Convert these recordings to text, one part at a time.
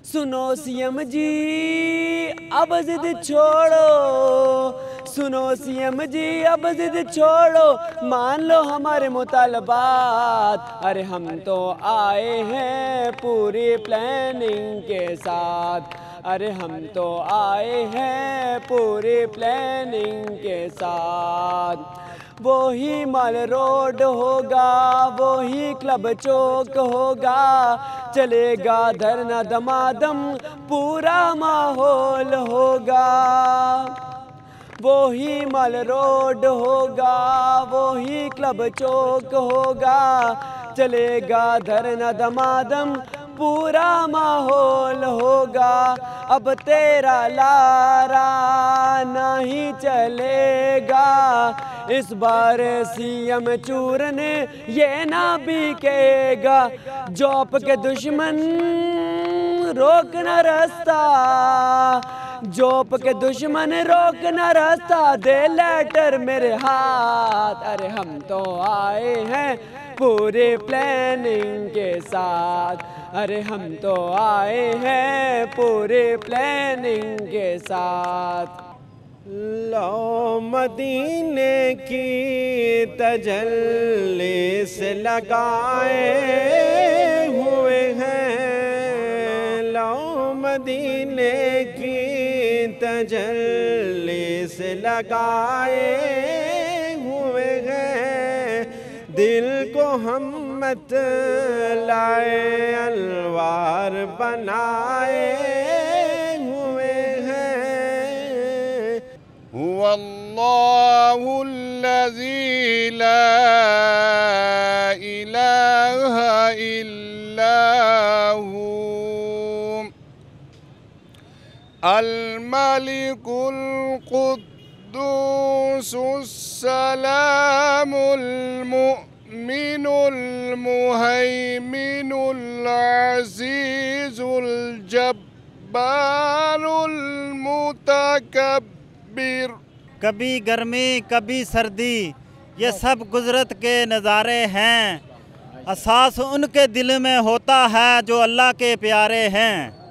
सुनो सीएम जी अब जिद छोड़ो, सुनो सीएम जी अब जिद छोड़ो, मान लो हमारे मुतालबात। अरे हम तो आए हैं पूरी प्लानिंग के साथ, अरे हम तो आए हैं पूरी प्लानिंग के साथ। वो ही माल रोड होगा, वो ही क्लब चौक होगा, चलेगा धरना दमादम, पूरा माहौल होगा। वो ही माल रोड होगा, वो ही क्लब चौक होगा, चलेगा धरना दमादम, पूरा माहौल होगा। अब तेरा लारा नहीं चलेगा, इस बार सीएम चूरन ये ना बिकेगा। जॉब के दुश्मन रोकना रास्ता, जॉब के दुश्मन रोकना रास्ता, दे लेटर मेरे हाथ। अरे हम तो आए हैं पूरे प्लानिंग के साथ, अरे हम तो आए हैं पूरे प्लानिंग के साथ। लो मदीने की तजल्ली से लगाए हुए हैं, लो मदीने की तजल्ली से लगाए हुए हैं, दिल को हम मत लाए अलवार बनाए हुए हैं। हुवल्लाहुल्लज़ी ला इलाहा इल्ला हू अल मलिकुल कुद्दूसुस सलामुल मुमिनुल मुहैमिनुल अज़ीज़ुल जब्बारुल मुतकब्बिर। कभी गर्मी कभी सर्दी, ये सब गुजरत के नज़ारे हैं, एहसास उनके दिल में होता है जो अल्लाह के प्यारे हैं।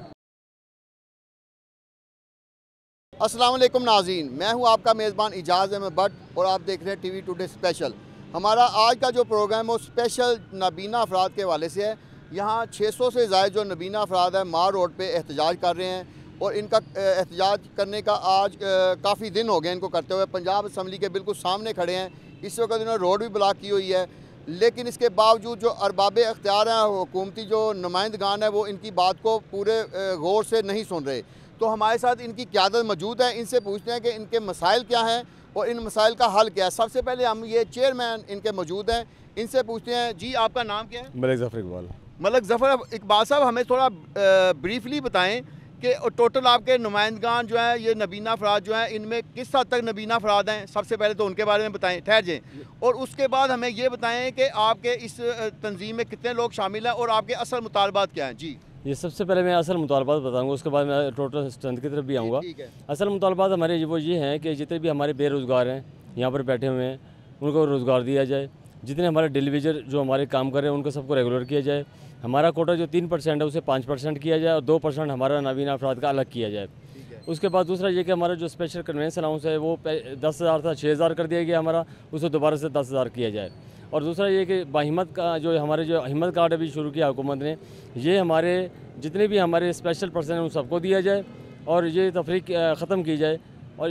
अस्सलाम वालेकुम नाज़रीन, मैं हूं आपका मेज़बान इजाज़ अहमद भट्ट और आप देख रहे हैं टीवी टुडे स्पेशल। हमारा आज का जो प्रोग्राम है वो स्पेशल नाबीना अफराद के हवाले से है। यहाँ 600 से ज़ायद जो नाबीना अफराद है मार रोड पे एहतजाज कर रहे हैं और इनका एहतजाज करने का आज काफ़ी दिन हो गए इनको करते हुए। पंजाब असम्बली के बिल्कुल सामने खड़े हैं, इस वक्त इन्होंने रोड भी ब्लॉक की हुई है, लेकिन इसके बावजूद जो अरबाब अख्तियार हैं, हुकूमती जो नुमाइंदगान है, वो इनकी बात को पूरे गौर से नहीं सुन रहे। तो हमारे साथ इनकी क़यादत मौजूद है, इनसे पूछते हैं कि इनके मसाइल क्या हैं और इन मसाइल का हल क्या है। सबसे पहले हम ये चेयरमैन इनके मौजूद हैं, इनसे पूछते हैं जी आपका नाम क्या है? मलिक ज़फ़र इकबाल। मलिक ज़फ़र इकबाल साहब, हमें थोड़ा ब्रीफली बताएं कि टोटल आपके नुमाइंदगान जो हैं, ये नबीना अफराद जो हैं, इनमें किस हद तक नबीना अफराद हैं? सबसे पहले तो उनके बारे में बताएं, ठहर जाएँ, और उसके बाद हमें ये बताएं कि आपके इस तंजीम में कितने लोग शामिल हैं और आपके असल मुतालबात क्या हैं। जी, ये सबसे पहले मैं असल मुतालबात बताऊंगा, उसके बाद मैं टोटल स्ट्रेंथ की तरफ भी आऊँगा। असल मुतालबात हमारे वो ये हैं कि जितने भी हमारे बेरोज़गार हैं यहाँ पर बैठे हुए हैं, उनको रोज़गार दिया जाए। जितने हमारे डेलीवेजर जो हमारे काम कर रहे हैं उनको सबको रेगुलर किया जाए। हमारा कोटा जो 3% है उसे 5% किया जाए और 2% हमारा नाबीना अफराद का अलग किया जाए। उसके बाद दूसरा ये कि हमारा जो स्पेशल कन्वेंस अलाउंस है वो 10,000 था, 6,000 कर दिया गया हमारा, उसे दोबारा से 10,000 किया जाए। और दूसरा ये कि बाहिम्मत का जो हमारे जो हिम्मत कार्ड अभी शुरू किया हुकूमत ने, ये हमारे जितने भी हमारे स्पेशल पर्सन हैं उन सबको दिया जाए और ये तफरीक ख़त्म की जाए। और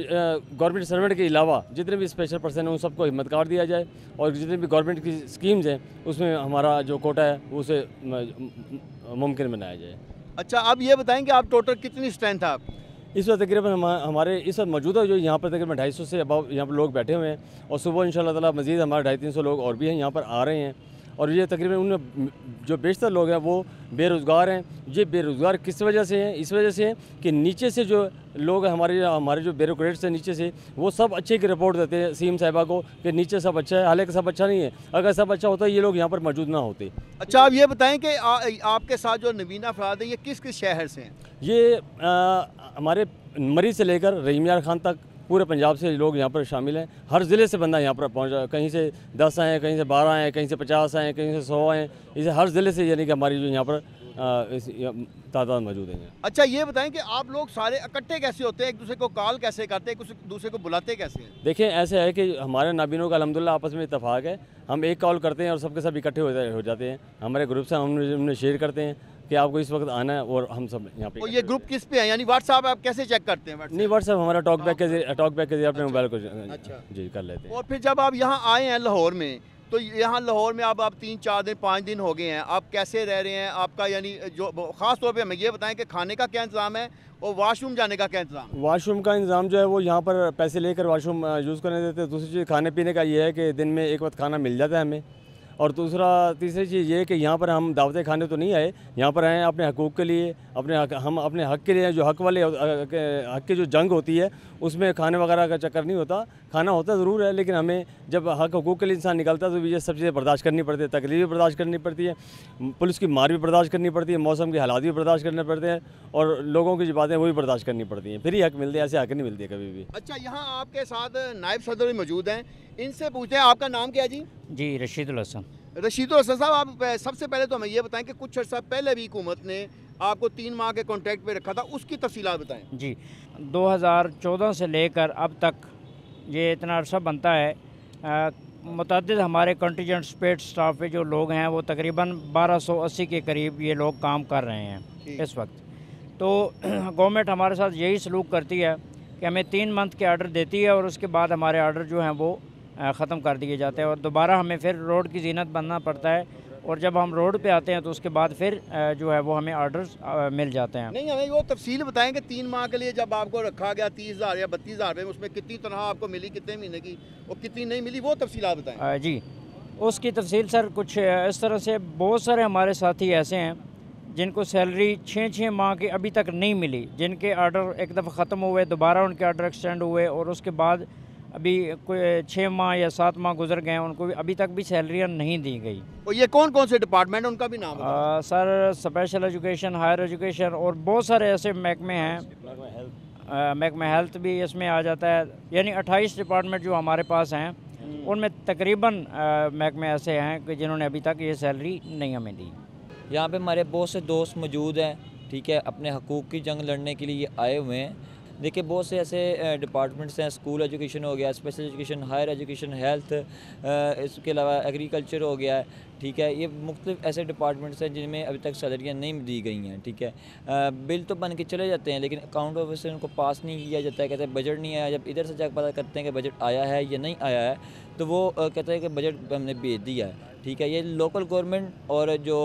गवर्नमेंट सर्वेंट के अलावा जितने भी स्पेशल पर्सन हैं उन सबको हिम्मत कार्ड दिया जाए और जितने भी गवर्नमेंट की स्कीम्स हैं उसमें हमारा जो कोटा है उसे मुमकिन बनाया जाए। अच्छा, अब ये बताएं कि आप टोटल कितनी स्ट्रेंथ है आप? इस वक्त तकरीबन हमारे इस वक्त मौजूदा जो यहाँ पर तकरीबन 250 से अबाव यहाँ पर लोग बैठे हुए हैं और सुबह इंशाल्लाह ताला मज़ीद हमारे 250-300 लोग और भी हैं यहाँ पर आ रहे हैं। और ये तकरीबन उनमें जो बेशतर लोग हैं वो बेरोज़गार हैं। ये बेरोज़गार किस वजह से हैं? इस वजह से हैं कि नीचे से जो लोग हमारे जो ब्यूरोक्रेट्स हैं नीचे से, वो सब अच्छे की रिपोर्ट देते हैं सीएम साहिबा को कि नीचे सब अच्छा है, हालांकि सब अच्छा नहीं है। अगर सब अच्छा होता ये लोग यहाँ पर मौजूद ना होते। अच्छा, आप ये बताएं कि आपके साथ जो नबीना अफराद हैं ये किस किस शहर से हैं? ये हमारे मरी से लेकर रहीम यार खान तक पूरे पंजाब से लोग यहाँ पर शामिल हैं। हर ज़िले से बंदा यहाँ पर पहुँचा, कहीं से 10 आए, कहीं से 12 आए, कहीं से 50 आए, कहीं से 100 आए, इसे हर ज़िले से यानी कि हमारी जो यहाँ पर इस तादाद मौजूद हैं। अच्छा ये बताएं कि आप लोग सारे इकट्ठे कैसे होते हैं, एक दूसरे को कॉल कैसे करते हैं, एक दूसरे को बुलाते कैसे हैं? देखिए ऐसे है कि हमारे नाबीनों का अल्हम्दुलिल्लाह आपस में इत्तेफाक है, हम एक कॉल करते हैं और सबके सब इकट्ठे हो जाते हैं। हमारे ग्रुप से हमने शेयर करते हैं कि आपको इस वक्त आना है और हम सब यहाँ पे। और ये ग्रुप किस पे है, यानी व्हाट्सएप आप कैसे चेक करते हैं? नहीं, व्हाट्सएप हमारा टॉक बैक के जरिए अपने मोबाइल को अच्छा जी कर लेते हैं। और फिर जब आप यहाँ आए हैं लाहौर में, तो यहाँ लाहौर में अब आप 3-4 दिन 5 दिन हो गए हैं, आप कैसे रह रहे हैं? आपका यानी जो ख़ास तौर पे हमें ये बताएं कि खाने का क्या इंतज़ाम है और वाशरूम जाने का क्या इंतज़ाम? वाशरूम का इंतज़ाम जो है वो यहाँ पर पैसे लेकर वाशरूम यूज़ करने देते हैं। दूसरी चीज़ खाने पीने का ये है कि दिन में एक वक्त खाना मिल जाता है हमें। और तीसरी चीज़ ये है कि यहाँ पर हम दावतें खाने तो नहीं आए, यहाँ पर आए हैं अपने हकूक़ के लिए, हम अपने हक़ के लिए, जो हक़ वाले हक़ की जो जंग होती है उसमें खाने वगैरह का चक्कर नहीं होता। खाना होता ज़रूर है, लेकिन हमें जब हक़ हकूक़ के लिए इंसान निकलता है तो ये सब चीज़ें बर्दाश्त करनी पड़ती है, तकलीफ भी बर्दाश्त करनी पड़ती है, पुलिस की मार भी बर्दाश्त करनी पड़ती है, मौसम के हालात भी बर्दाश्त करने पड़ते हैं और लोगों की जो बातें वो भी बर्दाश्त करनी पड़ती हैं, फिर ही हक़ मिलते हैं, ऐसे हक़ नहीं मिलती है कभी भी। अच्छा यहाँ आपके साथ नायब सदर भी मौजूद हैं, इनसे पूछते हैं आपका नाम क्या है जी? जी रशीदुल हसन। रशीदुल हसन साहब, आप सबसे पहले तो हमें ये बताएं कि कुछ अर्सा पहले भी हुकूमत ने आपको 3 माह के कॉन्ट्रैक्ट पे रखा था, उसकी तफसीलात बताएं। जी 2014 से लेकर अब तक ये इतना अरसा बनता है, मुतअद्दिद हमारे कंटीजेंट स्पेट स्टाफ पे जो लोग हैं वो तकरीबन 1280 के करीब ये लोग काम कर रहे हैं इस वक्त। तो गवर्नमेंट हमारे साथ यही सलूक करती है कि हमें 3 मंथ के आर्डर देती है और उसके बाद हमारे आर्डर जो हैं वो ख़त्म कर दिए जाते हैं और दोबारा हमें फिर रोड की ज़ीनत बनना पड़ता है और जब हम रोड पे आते हैं तो उसके बाद फिर जो है वो हमें आर्डर्स मिल जाते हैं। नहीं, हमें वो तफसील बताएं कि 3 माह के लिए जब आपको रखा गया 30,000 या 32,000 रुपये, उसमें कितनी तनख्वाह आपको मिली, कितने महीने की और कितनी नहीं मिली, वो तफसीलात बताएं। जी उसकी तफसील सर कुछ इस तरह से, बहुत सारे हमारे साथी ऐसे हैं जिनको सैलरी 6-6 माह की अभी तक नहीं मिली, जिनके आर्डर एक दफ़ा ख़त्म हुए, दोबारा उनके आर्डर एक्सटेंड हुए और उसके बाद अभी कोई 6 माह या 7 माह गुजर गए, उनको अभी तक भी सैलरियाँ नहीं दी गई। और ये कौन कौन से डिपार्टमेंट, उनका भी नाम बताओ। Sir special education, higher education और बहुत सारे ऐसे महकमे हैं, महकमा हेल्थ भी इसमें आ जाता है, यानी 28 डिपार्टमेंट जो हमारे पास हैं उनमें तकरीबन महकमे ऐसे हैं कि जिन्होंने अभी तक ये सैलरी नहीं हमें दी। यहाँ पे हमारे बहुत से दोस्त मौजूद हैं, ठीक है, अपने हकूक़ की जंग लड़ने के लिए आए हुए हैं। देखिए बहुत से ऐसे डिपार्टमेंट्स हैं, स्कूल एजुकेशन हो गया, special education, higher education, health, इसके अलावा एग्रीकल्चर हो गया है, ठीक है। ये मुख्तलिफ ऐसे डिपार्टमेंट्स हैं जिनमें अभी तक सैलरियाँ नहीं दी गई हैं, ठीक है। बिल तो बन के चले जाते हैं लेकिन अकाउंट ऑफिस से उनको पास नहीं किया जाता है, कहते हैं बजट नहीं आया। जब इधर से जाकर पता करते हैं कि बजट आया है या नहीं आया है तो वो कहते हैं कि बजट हमने भेज दिया है, ठीक है। ये लोकल गवर्नमेंट और जो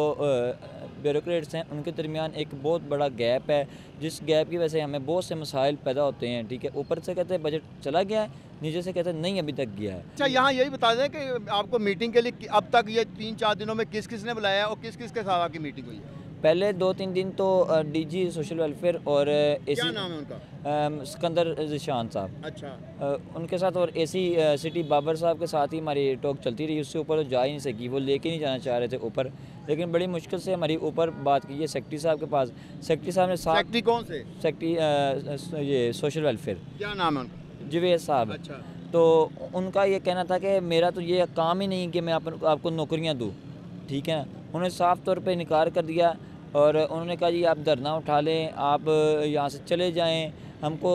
ब्यूरोक्रेट्स हैं उनके दरमियान एक बहुत बड़ा गैप है, जिस गैप की वजह से हमें बहुत से मसाइल पैदा होते हैं, ठीक है। ऊपर से कहते हैं बजट चला गया है, नीचे से कहते हैं नहीं अभी तक गया है। अच्छा यहाँ यही बता दें कि आपको मीटिंग के लिए अब तक ये 3-4 दिनों में किस किस ने बुलाया है और किस किस के साथ आपकी मीटिंग हुई है? पहले 2-3 दिन तो डीजी सोशल वेलफेयर और क्या नाम है उनका? सिकंदर ज़िशान साहब, अच्छा। उनके साथ और एसी सिटी बाबर साहब के साथ ही हमारी टॉक चलती रही। उससे ऊपर जा ही नहीं सकी, वो लेके नहीं जाना चाह रहे थे ऊपर, लेकिन बड़ी मुश्किल से हमारी ऊपर बात की है सेक्रेटरी साहब के पास। सेक्रेटरी साहब ने सेक्रेटरी कौन से? सेक्रेटरी ये सोशल वेलफेयर, क्या नाम है उनका? जवेद साहब। अच्छा। तो उनका ये कहना था कि मेरा तो ये काम ही नहीं कि मैं आपको नौकरियाँ दूँ, ठीक है। उन्होंने साफ़ तौर पर इनकार कर दिया और उन्होंने कहा जी आप धरना उठा लें, आप यहाँ से चले जाएं। हमको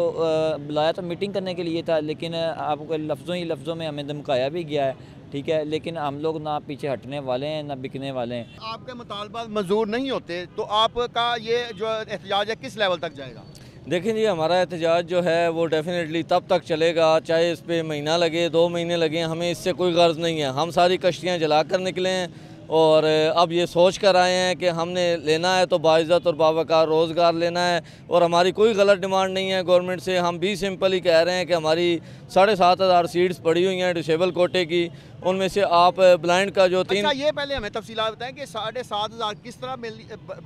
बुलाया तो मीटिंग करने के लिए था, लेकिन आपको लफ्ज़ों में हमें धमकाया भी गया है, ठीक है। लेकिन हम लोग ना पीछे हटने वाले हैं ना बिकने वाले हैं। आपके मुतालबात मंजूर नहीं होते तो आपका ये जो एहतजाज है किस लेवल तक जाएगा? देखिए जी, हमारा एहतजाज जो है वो डेफिनेटली तब तक चलेगा, चाहे इस पर महीना लगे, 2 महीने लगे, हमें इससे कोई गर्ज नहीं है। हम सारी कश्तियाँ जला कर निकले हैं और अब ये सोच कर आए हैं कि हमने लेना है तो बाइज़्ज़त और बावकार रोज़गार लेना है और हमारी कोई गलत डिमांड नहीं है गवर्नमेंट से। हम भी सिंपल ही कह रहे हैं कि हमारी 7,500 सीट्स पड़ी हुई हैं डिसेबल कोटे की, उनमें से आप ब्लाइंड का जो 3। अच्छा ये पहले हमें तफसीलात बताएं कि 7,500 किस तरह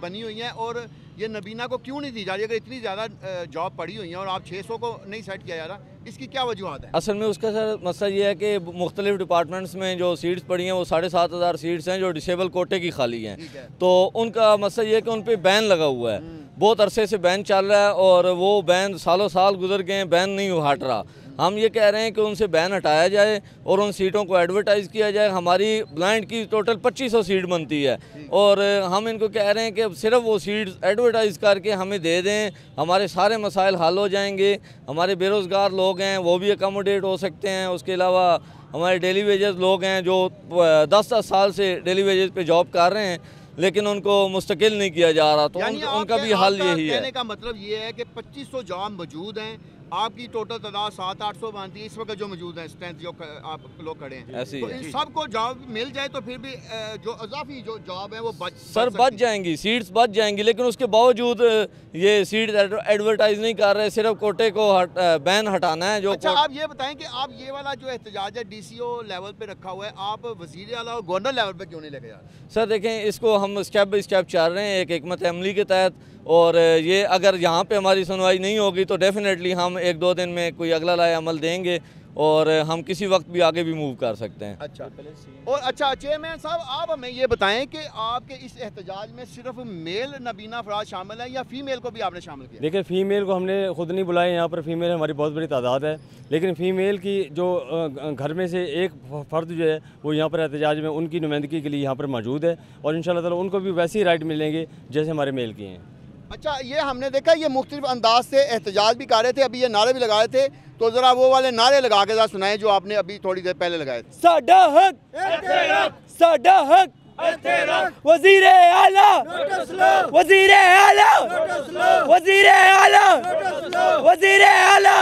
बनी हुई हैं और ये नबीना को क्यों नहीं दी जा रही? अगर इतनी ज़्यादा जॉब पड़ी हुई हैं और आप 600 को नहीं सेट किया जा रहा, इसकी क्या वजूहत है? असल में उसका सर मसला ये है कि मुख्तलिफ डिपार्टमेंट्स में जो सीट्स पड़ी हैं वो 7,500 सीट्स हैं जो डिसेबल कोटे की खाली हैं। तो उनका मसला ये है कि उन पर बैन लगा हुआ है, बहुत अरसे से बैन चल रहा है और वो बैन सालों साल गुजर गए हैं, बैन नहीं हट रहा। हम ये कह रहे हैं कि उनसे बैन हटाया जाए और उन सीटों को एडवर्टाइज़ किया जाए। हमारी ब्लाइंड की टोटल 2500 सीट बनती है और हम इनको कह रहे हैं कि सिर्फ वो सीट एडवर्टाइज़ करके हमें दे दें, हमारे सारे मसाइल हल हो जाएंगे। हमारे बेरोज़गार लोग हैं वो भी अकोमोडेट हो सकते हैं। उसके अलावा हमारे डेली वेजेस लोग हैं जो 10-10 साल से डेली वेजेस पे जॉब कर रहे हैं लेकिन उनको मुस्तकिल नहीं किया जा रहा, तो उनका भी हल यही है। कहने का मतलब ये है कि 2500 जॉब मौजूद हैं, आपकी टोटल तादाद 700-800 बनती है इस वक्त जो मौजूद है, स्ट्रेंथ जो आप लोग खड़े हैं, ऐसी तो इन सबको जॉब मिल जाए तो फिर भी जो इजाफी जो जॉब है वो बच जाएंगी, सीट्स बच जाएंगी। लेकिन उसके बावजूद ये सीट एडवर्टाइज नहीं कर रहे, सिर्फ कोटे को बैन हटाना है। जो अच्छा आप ये बताएं कि आप ये वाला जो एहतजाज है DCO लेवल पे रखा हुआ है, आप वजीर आला और गवर्नर लेवल पे क्यों नहीं लेके जा रहे? सर देखें, इसको हम स्टेप बाई स्टेप चल रहे हैं एक हिकमत अमली के तहत, और ये अगर यहाँ पे हमारी सुनवाई नहीं होगी तो डेफिनेटली हम 1-2 दिन में कोई अगला लाए अमल देंगे और हम किसी वक्त भी आगे भी मूव कर सकते हैं। अच्छा, और अच्छा चेयरमैन साहब आप हमें ये बताएं कि आपके इस एहतजाज में सिर्फ मेल नाबीना अफराद शामिल हैं या फीमेल को भी आपने शामिल किया? देखिए, फ़ीमेल को हमने खुद नहीं बुलाया, यहाँ पर फ़ीमेल हमारी बहुत बड़ी तादाद है, लेकिन फ़ीमेल की जो घर में से एक फ़र्द जो है वो यहाँ पर एहतजाज में उनकी नुमाइंदगी के लिए यहाँ पर मौजूद है और इंशाअल्लाह ताला उनको भी वैसे ही राइट मिलेंगे जैसे हमारे मेल की हैं। अच्छा, ये हमने देखा ये मुख्तलिफ अंदाज से एहतजाज भी कर रहे थे, अभी ये नारे भी लगा रहे थे, तो ज़रा वो वाले नारे लगा के ज़रा सुनाएं जो आपने अभी थोड़ी देर पहले लगाए थे। साडा हक, साडा हक, वज़ीर आला, वज़ीर आला, वज़ीर आला, वज़ीर आला,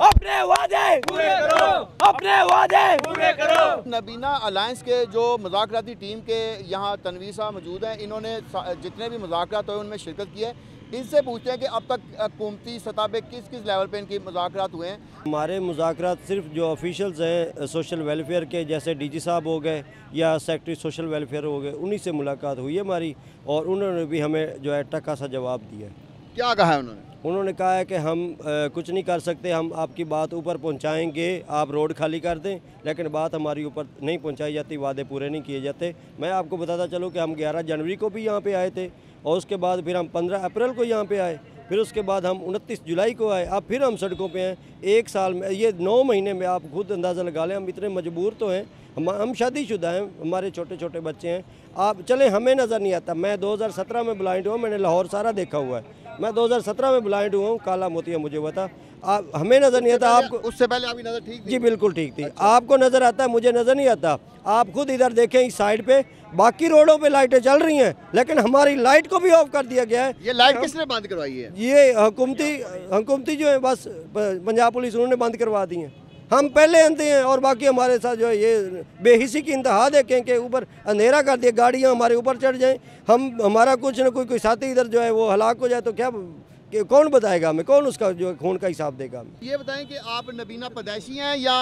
अपने वादे पूरे करो, अपने वादे पूरे करो। नबीना अलायंस के जो मुज़ाकराती टीम के यहाँ तनवीर साहब मौजूद हैं, इन्होंने जितने भी मुज़ाकरात हुए उनमें शिरकत की है। इनसे पूछते हैं कि अब तक हुकूमती सतह पे किस किस लेवल पे इनकी मुज़ाकरात हुए हैं। हमारे मुज़ाकरात सिर्फ जो ऑफिशियल्स हैं सोशल वेलफेयर के, जैसे DG साहब हो गए या सेक्रेटरी सोशल वेलफेयर हो गए, उन्हीं से मुलाकात हुई है हमारी और उन्होंने भी हमें जो है टका सा जवाब दिया। क्या कहा है उन्होंने? उन्होंने कहा है कि हम कुछ नहीं कर सकते, हम आपकी बात ऊपर पहुंचाएंगे, आप रोड खाली कर दें, लेकिन बात हमारी ऊपर नहीं पहुंचाई जाती, वादे पूरे नहीं किए जाते। मैं आपको बताता चलूं कि हम 11 जनवरी को भी यहाँ पे आए थे और उसके बाद फिर हम 15 अप्रैल को यहाँ पे आए, फिर उसके बाद हम 29 जुलाई को आए, अब फिर हम सड़कों पे हैं। एक साल में, ये 9 महीने में आप खुद अंदाज़ा लगा लें, हम इतने मजबूर तो हैं। हम शादीशुदा हैं, हमारे छोटे छोटे बच्चे हैं। आप चले, हमें नज़र नहीं आता। मैं 2017 में ब्लाइंड हुआ, मैंने लाहौर सारा देखा हुआ है। मैं 2017 में ब्लाइंड हुआ हूँ, काला मोतिया मुझे बता। आप, हमें नज़र नहीं आता। आपको उससे पहले आपकी नज़र ठीक थी? जी बिल्कुल ठीक थी। आपको नज़र आता है, मुझे नज़र नहीं आता। आप खुद इधर देखें, इस साइड पे बाकी रोडों पे लाइटें चल रही हैं, लेकिन हमारी लाइट को भी ऑफ कर दिया गया है। ये लाइट किसने बंद करवाई है? ये हुकूमती जो है, बस पंजाब पुलिस उन्होंने बंद करवा दी हैं। हम पहले अंधे हैं और बाकी हमारे साथ जो है ये बेहिसी की इंतहा देखें कि ऊपर अंधेरा कर दिया, गाड़ियाँ हमारे ऊपर चढ़ जाएँ, हमारा कुछ न कोई साथी इधर जो है वो हलाक हो जाए तो क्या कि कौन बताएगा हमें, कौन उसका जो खून का हिसाब देगा हमें? ये बताएं कि आप नबीना पैदाइशी हैं या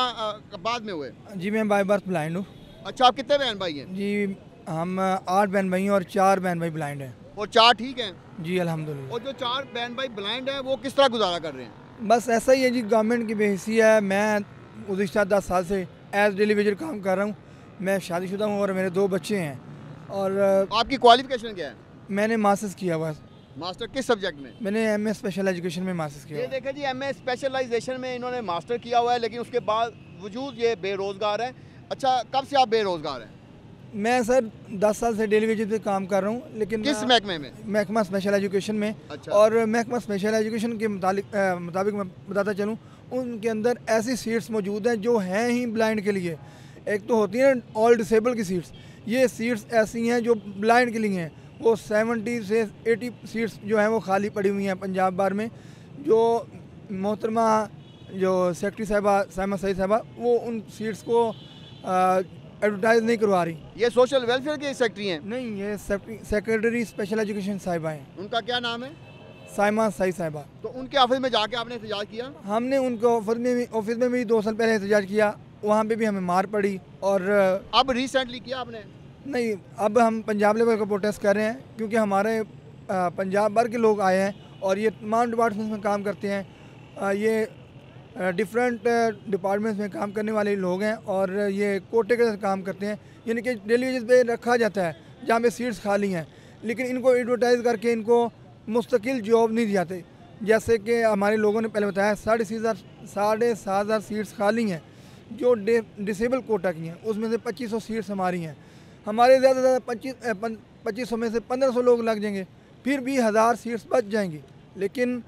बाद में हुए? जी मैं बाय बर्थ ब्लाइंड हूँ। अच्छा, आप कितने बहन भाई हैं? जी हम 8 बहन भाई हैं और 4 बहन भाई ब्लाइंड हैं। और 4 ठीक हैं? जी अल्हम्दुलिल्लाह। और जो 4 बहन भाई ब्लाइंड हैं वो किस तरह गुजारा कर रहे हैं? बस ऐसा ही है जी, गवर्नमेंट की बेहिसी है। मैं गुज़िश्ता 10 साल से एज डेली वेजर काम कर रहा हूँ। मैं शादीशुदा हूँ और मेरे 2 बच्चे हैं। और आपकी क्वालिफिकेशन क्या है? मैंने मास्टर्स किया हुआ है। मास्टर किस सब्जेक्ट में? मैंने MA स्पेशल एजुकेशन में मास्टर्स किया। ये देखें जी, MA स्पेशलाइजेशन में इन्होंने मास्टर किया हुआ है, लेकिन उसके बाद वजूद ये बेरोज़गार है। अच्छा, कब से आप बेरोज़गार हैं? मैं सर 10 साल से डेली वेजेस पे काम कर रहा हूँ। लेकिन किस महकमे में? महकमा स्पेशल एजुकेशन में। अच्छा। और महकमा स्पेशल एजुकेशन के मुताबिक मैं बताता चलूँ, उनके अंदर ऐसी सीट्स मौजूद हैं जो हैं ही ब्लाइंड के लिए। एक तो होती है ऑल डिसेबल की सीट्स, ये सीट्स ऐसी हैं जो ब्लाइंड के लिए हैं। वो 70 से 80 सीट्स जो हैं वो खाली पड़ी हुई हैं पंजाब बार में। जो मोहतरमा जो सेक्रेटरी साहिबा साइमा सईद साहिबा, वो उन सीट्स को एडवर्टाइज नहीं करवा रही। ये सोशल वेलफेयर के सेक्रेटरी हैं? नहीं, ये सेक्रेटरी स्पेशल एजुकेशन साहिबा हैं। उनका क्या नाम है? साइमा सईद साहिबा। तो उनके ऑफिस में जाके आपने एहतजाज किया? हमने उनके ऑफिस में भी 2 साल पहले एहतजाज किया, वहाँ पे भी हमें मार पड़ी। और अब रिसेंटली किया आपने? नहीं, अब हम पंजाब लेवल का प्रोटेस्ट कर रहे हैं, क्योंकि हमारे पंजाब भर के लोग आए हैं और ये तमाम डिपार्टमेंट्स में काम करते हैं। ये डिफरेंट डिपार्टमेंट्स में काम करने वाले लोग हैं और ये कोटे के साथ काम करते हैं, यानी कि डेली वेजेस पे रखा जाता है जहाँ पे सीट्स खाली हैं, लेकिन इनको एडवर्टाइज़ करके इनको मुस्तकिल जॉब नहीं दी जाती। जैसे कि हमारे लोगों ने पहले बताया 7,500 सीट्स खाली हैं जो डिसेबल कोटा की हैं, उसमें से 2500 सीट्स हमारी हैं। हमारे ज़्यादा से ज़्यादा 2500 में से 1500 लोग लग जाएंगे, फिर भी 1000 सीट्स बच जाएंगी। लेकिन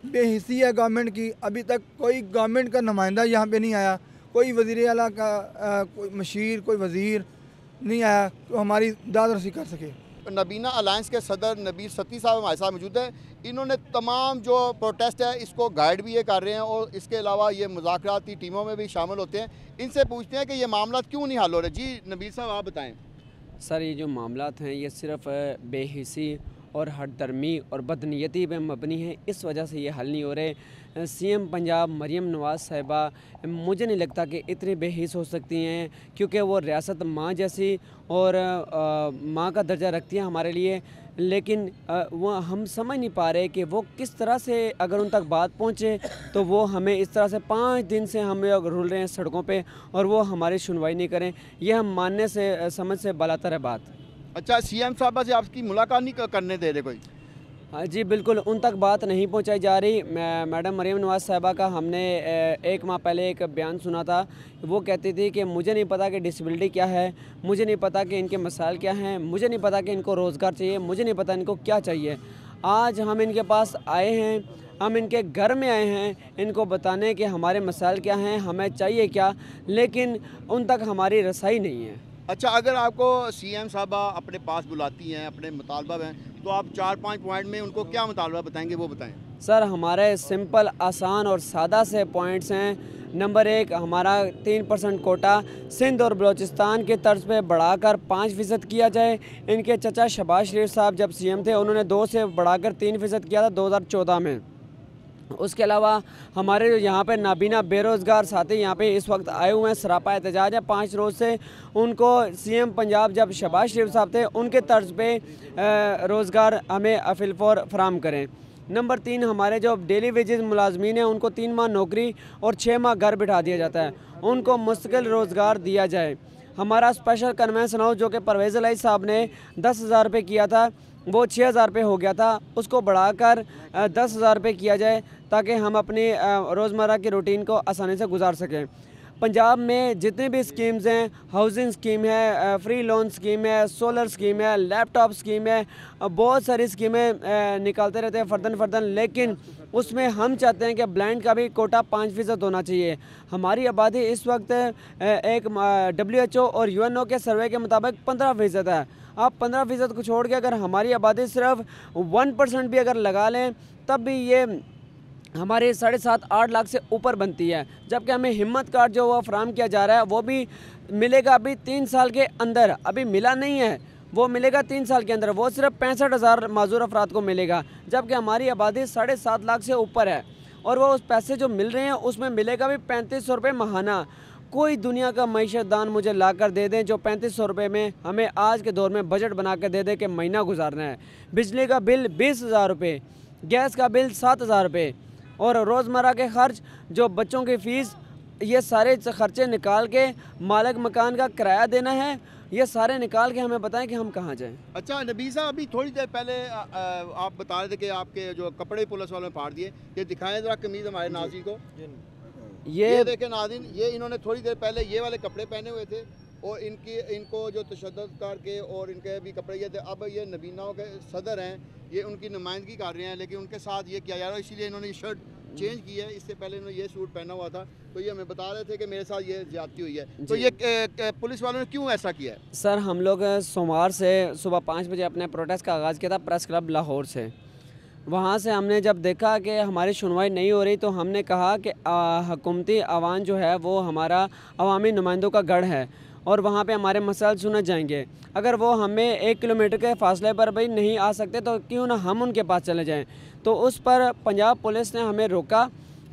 बेहिसी है गवर्नमेंट की, अभी तक कोई गवर्नमेंट का नुमाइंदा यहाँ पे नहीं आया, कोई वज़ीर आला का कोई मशीर, कोई वज़ीर नहीं आया तो हमारी दाद-रसी कर सके। नबीना अलायंस के सदर नबीर सत्ती साहब हमारे साथ मौजूद है। इन्होंने तमाम जो प्रोटेस्ट है इसको गाइड भी ये कर रहे हैं और इसके अलावा ये मुज़ाकराती टीमों में भी शामिल होते हैं। इनसे पूछते हैं कि ये मामला क्यों नहीं हल हो रहे। जी नबीर साहब आप बताएं। सर ये जो मामला हैं ये सिर्फ़ बेहिसी और हठधर्मी और बदनीयती पे मबनी है, इस वजह से ये हल नहीं हो रहे। सीएम पंजाब मरियम नवाज़ साहिबा मुझे नहीं लगता कि इतनी बेहिस हो सकती हैं, क्योंकि वो रियासत माँ जैसी और माँ का दर्जा रखती हैं हमारे लिए, लेकिन वो हम समझ नहीं पा रहे कि वो किस तरह से अगर उन तक बात पहुँचे तो वो हमें इस तरह से 5 दिन से हम लोग रुल रहे हैं सड़कों पे और वो हमारी सुनवाई नहीं करें। ये हम मानने से समझ से बालातर है बात। अच्छा, सीएम साहबा से आपकी मुलाकात नहीं करने दे रहे कोई? हाँ जी बिल्कुल, उन तक बात नहीं पहुंचाई जा रही। मैडम मरियम नवाज़ साहिबा का हमने 1 माह पहले एक बयान सुना था। वो कहती थी कि मुझे नहीं पता कि डिसेबिलिटी क्या है, मुझे नहीं पता कि इनके मसाइल क्या हैं, मुझे नहीं पता कि इनको रोज़गार चाहिए, मुझे नहीं पता इनको क्या चाहिए। आज हम इनके पास आए हैं, हम इनके घर में आए हैं इनको बताने कि हमारे मसाइल क्या हैं, हमें चाहिए क्या, लेकिन उन तक हमारी रसाई नहीं है। अच्छा, अगर आपको सीएम साहबा अपने पास बुलाती हैं, अपने मुतालबा हैं, तो आप 4-5 पॉइंट में उनको क्या मुतालबा बताएंगे, वो बताएं। सर हमारे सिंपल, आसान और सादा से पॉइंट्स हैं। नंबर 1, हमारा 3% कोटा सिंध और बलूचिस्तान के तर्ज पे बढ़ाकर 5% किया जाए। इनके चचा शहबाज शरीफ साहब जब सीएम थे उन्होंने 2 से बढ़ाकर 3% किया था 2014 में। उसके अलावा हमारे जो यहाँ पे नाबीना बेरोज़गार साथी यहाँ पे इस वक्त आए हुए हैं, सरापा एहतजाज है 5 रोज़ से। उनको सीएम पंजाब जब शहबाज शरीफ साहब थे उनके तर्ज पे रोज़गार हमें फिलफौर फराम करें। नंबर 3, हमारे जो डेली वेजेस मुलाजमीन हैं उनको 3 माह नौकरी और 6 माह घर बिठा दिया जाता है, उनको मुस्तकिल रोज़गार दिया जाए। हमारा स्पेशल कन्वेंशन हाउस जो कि परवेज़ इलाही साहब ने 10,000 रुपये किया था वो 6,000 रुपये हो गया था, उसको बढ़ाकर 10,000 रुपये किया जाए ताकि हम अपनी रोज़मर्रा की रूटीन को आसानी से गुजार सकें। पंजाब में जितनी भी स्कीम्स हैं, हाउसिंग स्कीम है, फ्री लोन स्कीम है, सोलर स्कीम है, लैपटॉप स्कीम है, बहुत सारी स्कीमें निकालते रहते हैं फ़र्दन, लेकिन उसमें हम चाहते हैं कि ब्लाइंड का भी कोटा 5% होना चाहिए। हमारी आबादी इस वक्त एक WHO और UNO के सर्वे के मुताबिक 15% है। आप 15% को छोड़ के अगर हमारी आबादी सिर्फ 1% भी अगर लगा लें तब भी ये हमारे 7.5-8 लाख से ऊपर बनती है, जबकि हमें हिम्मत कार्ड जो वो फराम किया जा रहा है वो भी मिलेगा अभी 3 साल के अंदर, अभी मिला नहीं है, वो मिलेगा 3 साल के अंदर। वो सिर्फ 65,000 माजूर अफराद को मिलेगा, जबकि हमारी आबादी 7.5 लाख से ऊपर है और वो उस पैसे जो मिल रहे हैं उसमें मिलेगा भी 3500 रुपये माहाना। कोई दुनिया का मईशत दान मुझे ला कर दे दें जो 3500 रुपये में हमें आज के दौर में बजट बना कर दे दे कि महीना गुजारना है। बिजली का बिल 20,000 रुपये, गैस का बिल 7,000 रुपये और रोज़मर्रा के खर्च जो बच्चों की फ़ीस, ये सारे खर्चे निकाल के मालिक मकान का किराया देना है, ये सारे निकाल के हमें बताएं कि हम कहाँ जाएं। अच्छा नबी साहब, अभी थोड़ी देर पहले आप बता रहे थे कि आपके जो कपड़े पुलिस वालों ने फाड़ दिए, ये दिखाएं ज़रा कमीज़ हमारे नाज़रीन को। ये देखें नाज़रीन, ये इन्होंने थोड़ी देर पहले ये वाले कपड़े पहने हुए थे और इनको जो तशद्दुद करके और इनके भी कपड़े ये थे। अब ये नबीनाओं के सदर हैं, ये उनकी नुमाइंदगी कर रहे हैं, लेकिन उनके साथ ये किया जा रहा है, इसीलिए इन्होंने ये शर्ट चेंज की है। इससे पहले इन्होंने ये सूट पहना हुआ था, तो ये हमें बता रहे थे कि मेरे साथ ये ज्यादती हुई है। तो ये पुलिस वालों ने क्यों ऐसा किया है? सर हम लोग सोमवार से सुबह 5 बजे अपने प्रोटेस्ट का आगाज़ किया था प्रेस क्लब लाहौर से। वहाँ से हमने जब देखा कि हमारी सुनवाई नहीं हो रही तो हमने कहा कि हुकूमती आवान जो है वो हमारा अवामी नुमाइंदों का गढ़ है और वहाँ पे हमारे मसाइल सुने जाएंगे। अगर वो हमें 1 किलोमीटर के फासले पर भी नहीं आ सकते तो क्यों ना हम उनके पास चले जाएं। तो उस पर पंजाब पुलिस ने हमें रोका,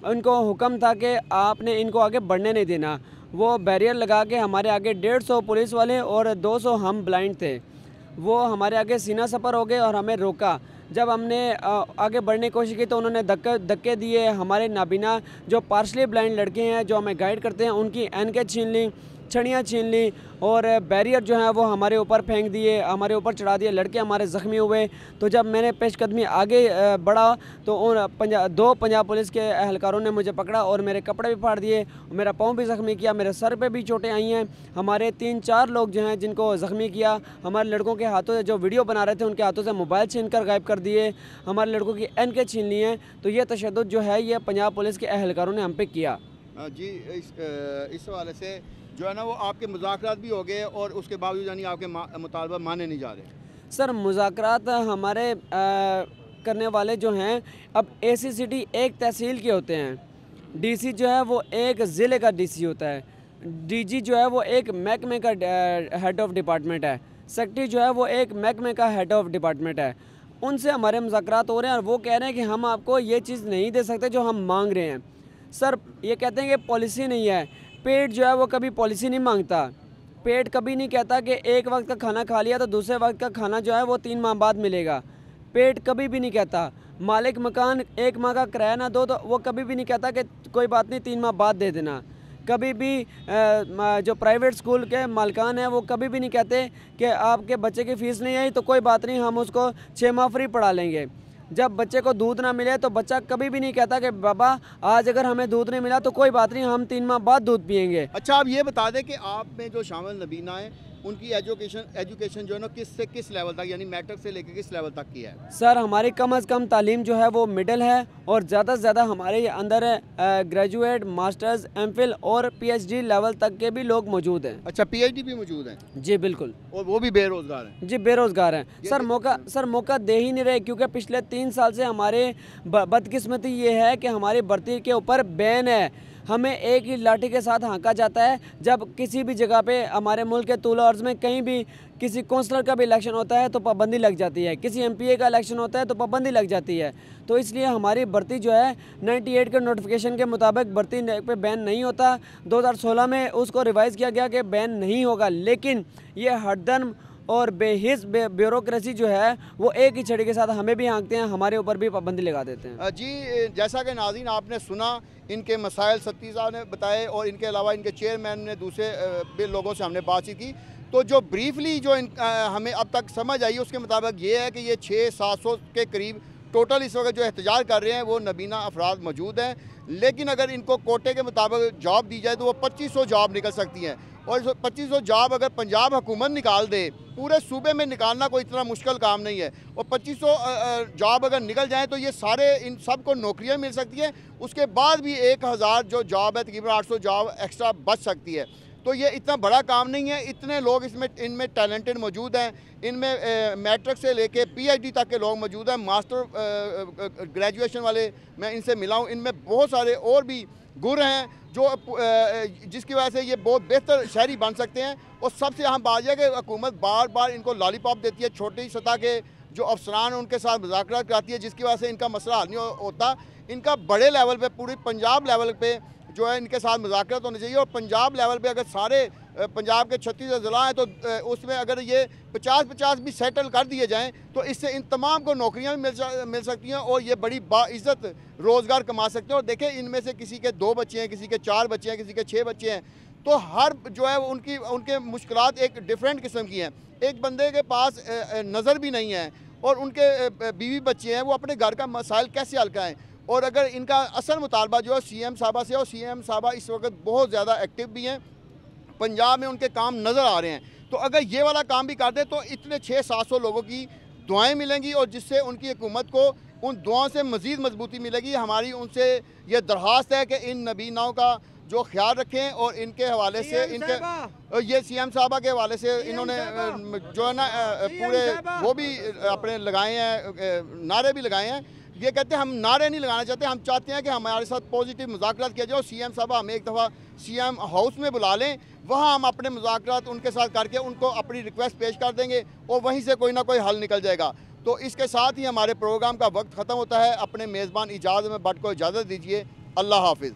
उनको हुक्म था कि आपने इनको आगे बढ़ने नहीं देना। वो बैरियर लगा के हमारे आगे 150 पुलिस वाले और 200 हम ब्लाइंड थे, वो हमारे आगे सीना सफ़र हो गए और हमें रोका। जब हमने आगे बढ़ने की कोशिश की तो उन्होंने धक्के दिए। हमारे नाबीना जो पार्शली ब्लाइंड लड़के हैं जो हमें गाइड करते हैं उनकी ऐनकें छीन ली, छड़ियाँ छीन ली और बैरियर जो है वो हमारे ऊपर फेंक दिए, हमारे ऊपर चढ़ा दिए, लड़के हमारे ज़ख्मी हुए। तो जब मैंने पेशकदमी आगे बढ़ा तो दो पंजाब पुलिस के एहलकारों ने मुझे पकड़ा और मेरे कपड़े भी फाड़ दिए, मेरा पाँव भी ज़ख्मी किया, मेरे सर पे भी चोटें आई हैं। हमारे 3-4 लोग जो हैं जिनको ज़ख्मी किया, हमारे लड़कों के हाथों से जो वीडियो बना रहे थे उनके हाथों से मोबाइल छीन कर गायब कर दिए, हमारे लड़कों की एनके छीन ली हैं। तो ये तशद्दुद जो है ये पंजाब पुलिस के एहलकारों ने हम पे किया। जी, इस हवाले से जो है ना वो आपके मुज़ाकरात भी हो गए और उसके बावजूद यानी आपके मुतालबा माने नहीं जा रहे। सर मुज़ाकरात हमारे करने वाले जो हैं, अब ACCT एक तहसील के होते हैं, DC जो है वो एक ज़िले का DC होता है, DG जो है वो एक महकमे का हेड ऑफ डिपार्टमेंट है, सेक्रेटरी जो है वो एक महकमे का हेड ऑफ डिपार्टमेंट है। उनसे हमारे मुज़ाकरात हो रहे हैं और वो कह रहे हैं कि हम आपको ये चीज़ नहीं दे सकते जो हम मांग रहे हैं। सर ये कहते हैं कि पॉलिसी नहीं है, पेट जो है वो कभी पॉलिसी नहीं मांगता, पेट कभी नहीं कहता कि एक वक्त का खाना खा लिया तो दूसरे वक्त का खाना जो है वो 3 माह बाद मिलेगा, पेट कभी भी नहीं कहता। मालिक मकान 1 माह का किराया ना दो तो वो कभी भी नहीं कहता कि कोई बात नहीं 3 माह बाद दे देना। कभी भी जो प्राइवेट स्कूल के मालिकान हैं वो कभी भी नहीं कहते कि आपके बच्चे की फ़ीस नहीं आई तो कोई बात नहीं, हम उसको 6 माह फ्री पढ़ा लेंगे। जब बच्चे को दूध ना मिले तो बच्चा कभी भी नहीं कहता कि बाबा आज अगर हमें दूध नहीं मिला तो कोई बात नहीं, हम 3 माह बाद दूध पिएंगे। अच्छा, आप ये बता दें कि आप में जो शामिल नबीना है उनकी एजुकेशन जो है ना किस से किस लेवल तक यानी मैट्रिक से लेकर किस लेवल तक की है? सर हमारी कम अज़ कम तालीम जो है वो मिडिल है और ज़्यादा से ज़्यादा हमारे अंदर ग्रेजुएट, मास्टर्स, MPhil और PhD लेवल तक के भी लोग मौजूद हैं। अच्छा, PhD भी मौजूद हैं? जी बिल्कुल। और वो भी बेरोज़गार हैं? जी बेरोज़गार हैं। सर मौका दे ही नहीं रहे, क्योंकि पिछले 3 साल से हमारे बदकिस्मती ये है कि हमारी भर्ती के ऊपर बैन है। हमें एक ही लाठी के साथ हाँका जाता है। जब किसी भी जगह पे हमारे मुल्क के तूल अर्ज़ में कहीं भी किसी कौंसलर का भी इलेक्शन होता है तो पाबंदी लग जाती है, किसी MPA का इलेक्शन होता है तो पाबंदी लग जाती है। तो इसलिए हमारी भर्ती जो है 98 के नोटिफिकेशन के मुताबिक भर्ती पे बैन नहीं होता। 2016 में उसको रिवाइज़ किया गया कि बैन नहीं होगा, लेकिन ये हरदम और बेहिस ब्यूरोक्रेसी जो है वो एक ही छड़ी के साथ हमें भी हाँकते हैं, हमारे ऊपर भी पाबंदी लगा देते हैं। जी, जैसा कि नाज़रीन आपने सुना, इनके मसाइल सत्ती साहब ने बताए और इनके अलावा इनके चेयरमैन ने दूसरे भी लोगों से हमने बातचीत की। तो जो ब्रीफली जो हमें अब तक समझ आई उसके मुताबिक ये है कि ये 600-700 के करीब टोटल इस वक्त जो एहतजाज कर रहे हैं वो नबीना अफराद मौजूद हैं। लेकिन अगर इनको कोटे के मुताबिक जॉब दी जाए तो वो 2500 जॉब निकल सकती हैं और 2500 जॉब अगर पंजाब हुकूमत निकाल दे, पूरे सूबे में निकालना कोई इतना मुश्किल काम नहीं है। और 2500 जॉब अगर निकल जाएँ तो ये सारे इन सब को नौकरियाँ मिल सकती हैं। उसके बाद भी 1000 जो जॉब है तकरीबन 800 जॉब एक्स्ट्रा बच सकती है। तो ये इतना बड़ा काम नहीं है। इतने लोग इनमें टैलेंटेड मौजूद हैं, इनमें मैट्रिक से लेके PhD तक के लोग मौजूद हैं, मास्टर ग्रेजुएशन वाले मैं इनसे मिला हूँ। इनमें बहुत सारे और भी गुर हैं जो जिसकी वजह से ये बहुत बेहतर शहरी बन सकते हैं। और सबसे अहम बात यह कि हुकूमत बार बार इनको लॉलीपॉप देती है, छोटी सतह के जो अफसरान हैं उनके साथ मुज़ाकरात कराती है, जिसकी वजह से इनका मसला हल नहीं होता। इनका बड़े लेवल पे, पूरी पंजाब लेवल पे जो है इनके साथ मुज़ाकरात होने चाहिए। और पंजाब लेवल पे अगर सारे पंजाब के 36 ज़िला हैं तो उसमें अगर ये 50-50 भी सेटल कर दिए जाएं तो इससे इन तमाम को नौकरियां भी मिल सकती हैं और ये बड़ी बाइज़्ज़त रोज़गार कमा सकते हैं। और देखें, इनमें से किसी के 2 बच्चे हैं, किसी के 4 बच्चे हैं, किसी के 6 बच्चे हैं। तो हर जो है उनके मुश्किलात एक डिफरेंट किस्म की हैं। एक बंदे के पास नज़र भी नहीं है और उनके बीवी बच्चे हैं, वो अपने घर का मसाइल कैसे हल कराएँ। और अगर इनका असल मुतालबा जो है CM साहबा से, और CM साहबा इस वक्त बहुत ज़्यादा एक्टिव भी हैं, पंजाब में उनके काम नज़र आ रहे हैं। तो अगर ये वाला काम भी कर दे तो इतने 600-700 लोगों की दुआएं मिलेंगी और जिससे उनकी हुकूमत को उन दुआओं से मज़ीद मजबूती मिलेगी। हमारी उनसे ये दरख्वास्त है कि इन नबीनाओं का जो ख्याल रखें और इनके हवाले से ये CM साहबा के हवाले से इन्होंने जो है ना पूरे वो भी अपने लगाए हैं, नारे भी लगाए हैं। ये कहते हैं हम नारे नहीं लगाना चाहते, हम चाहते हैं कि हमारे साथ पॉजिटिव मुज़ाकरात किया जाए। और CM साहबा हमें एक दफ़ा CM हाउस में बुला लें, वहाँ हम अपने मुज़ाकरात उनके साथ करके उनको अपनी रिक्वेस्ट पेश कर देंगे और वहीं से कोई ना कोई हल निकल जाएगा। तो इसके साथ ही हमारे प्रोग्राम का वक्त ख़त्म होता है। अपने मेज़बान इजाज़ में बट को इजाज़त दीजिए। अल्लाह हाफिज़।